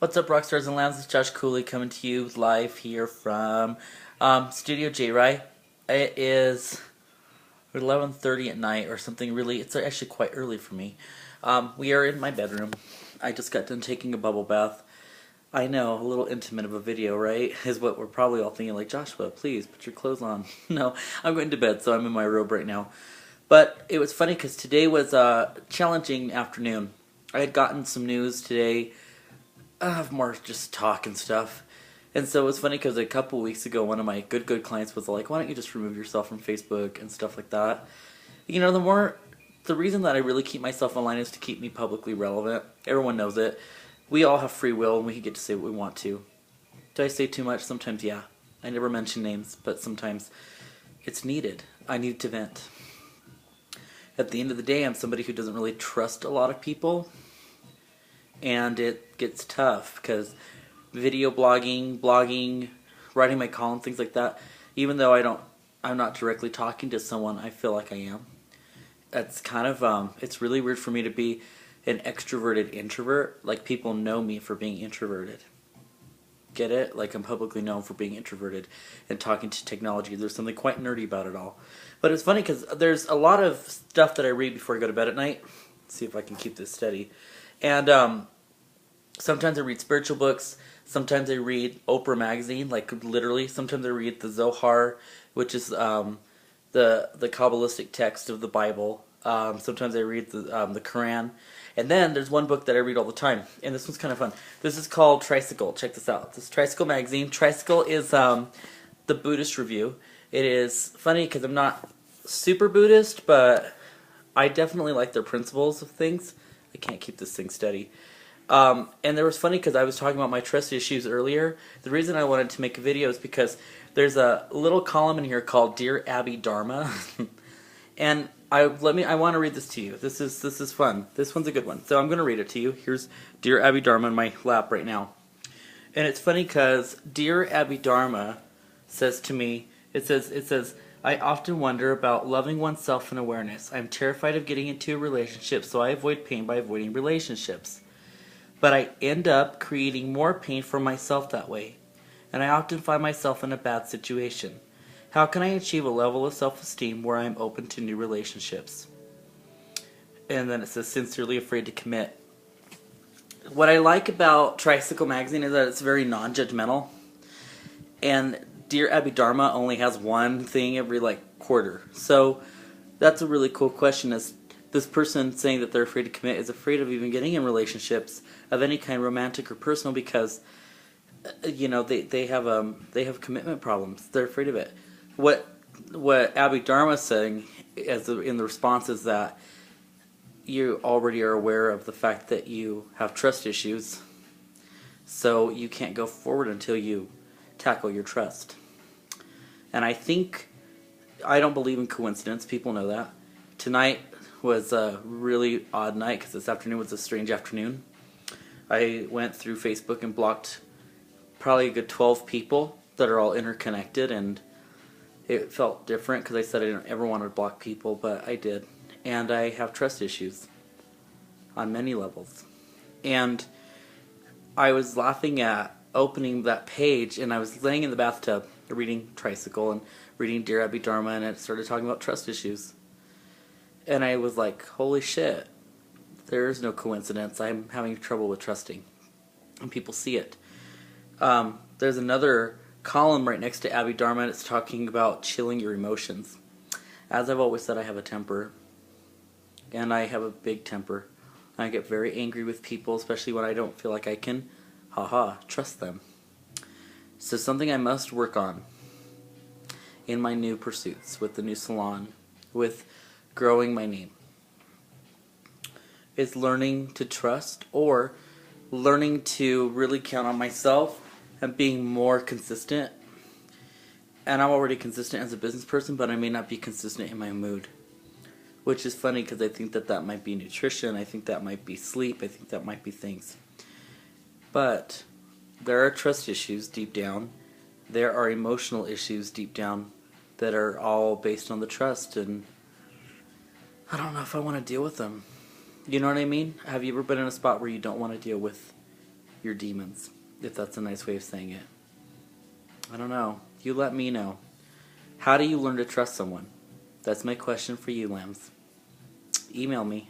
What's up, Rockstars and Lambs? It's Josh Cooley coming to you live here from Studio J. Rye. It is 11:30 at night or something. Really, it's actually quite early for me. We are in my bedroom. I just got done taking a bubble bath. I know, a little intimate of a video, right? Is what we're probably all thinking. Like, Joshua, please put your clothes on. No, I'm going to bed, so I'm in my robe right now. But it was funny because today was a challenging afternoon. I had gotten some news today. More just talk and stuff. And so it was funny because a couple weeks ago, one of my good clients was like, why don't you just remove yourself from Facebook and stuff like that. You know, the reason that I really keep myself online is to keep me publicly relevant. Everyone knows it. We all have free will and we get to say what we want to. Do I say too much? Sometimes, yeah. I never mention names, but sometimes it's needed. I need to vent. At the end of the day, I'm somebody who doesn't really trust a lot of people. And it gets tough because video blogging, writing my column, things like that, even though I'm not directly talking to someone, I feel like I am. That's kind of, it's really weird for me to be an extroverted introvert. Like, people know me for being introverted. Get it? Like, I'm publicly known for being introverted and talking to technology. There's something quite nerdy about it all. But it's funny because there's a lot of stuff that I read before I go to bed at night. Let's see if I can keep this steady. And sometimes I read spiritual books. Sometimes I read Oprah magazine, like literally. Sometimes I read the Zohar, which is the Kabbalistic text of the Bible. Sometimes I read the Quran. And then there's one book that I read all the time, and this one's kind of fun. This is called Tricycle. Check this out. This is Tricycle magazine. Tricycle is the Buddhist Review. It is funny because I'm not super Buddhist, but I definitely like their principles of things. I can't keep this thing steady. And it was funny because I was talking about my trust issues earlier. The reason I wanted to make a video is because there's a little column in here called Dear Abby Dharma. And I want to read this to you. This is fun. This one's a good one. So I'm going to read it to you. Here's Dear Abby Dharma in my lap right now. And it's funny because Dear Abby Dharma says to me, it says, I often wonder about loving oneself and awareness. I'm terrified of getting into a relationship, so I avoid pain by avoiding relationships. But I end up creating more pain for myself that way. And I often find myself in a bad situation. How can I achieve a level of self-esteem where I'm open to new relationships? And then it says, sincerely afraid to commit. What I like about Tricycle magazine is that it's very non-judgmental. And Dear Abby Dharma only has one thing every quarter. So that's a really cool question. Is this person saying that they're afraid to commit is afraid of even getting in relationships of any kind, romantic or personal, because you know they have commitment problems. They're afraid of it. What Abby Dharma is saying in the response is that you already are aware of the fact that you have trust issues, so you can't go forward until you tackle your trust. And I don't believe in coincidence. People know that. Tonight was a really odd night because this afternoon was a strange afternoon. I went through Facebook and blocked probably a good 12 people that are all interconnected, and it felt different because I said I didn't ever want to block people, but I did. And I have trust issues on many levels. And I was laughing at opening that page, and I was laying in the bathtub reading Tricycle and reading Dear Abby Dharma, and it started talking about trust issues. And I was like, holy shit, there is no coincidence. I'm having trouble with trusting. And people see it. There's another column right next to Abby Dharma, and it's talking about chilling your emotions. As I've always said, I have a temper. And I have a big temper. I get very angry with people, especially when I don't feel like I can, trust them. So something I must work on in my new pursuits, with the new salon, with growing my name, is learning to trust, or learning to really count on myself and being more consistent. And I'm already consistent as a business person, but I may not be consistent in my mood. Which is funny because I think that might be nutrition, I think that might be sleep, I think that might be things. But there are trust issues deep down. There are emotional issues deep down that are all based on the trust, and I don't know if I want to deal with them. You know what I mean? Have you ever been in a spot where you don't want to deal with your demons, if that's a nice way of saying it. I don't know. You let me know. How do you learn to trust someone? That's my question for you, lambs. Email me.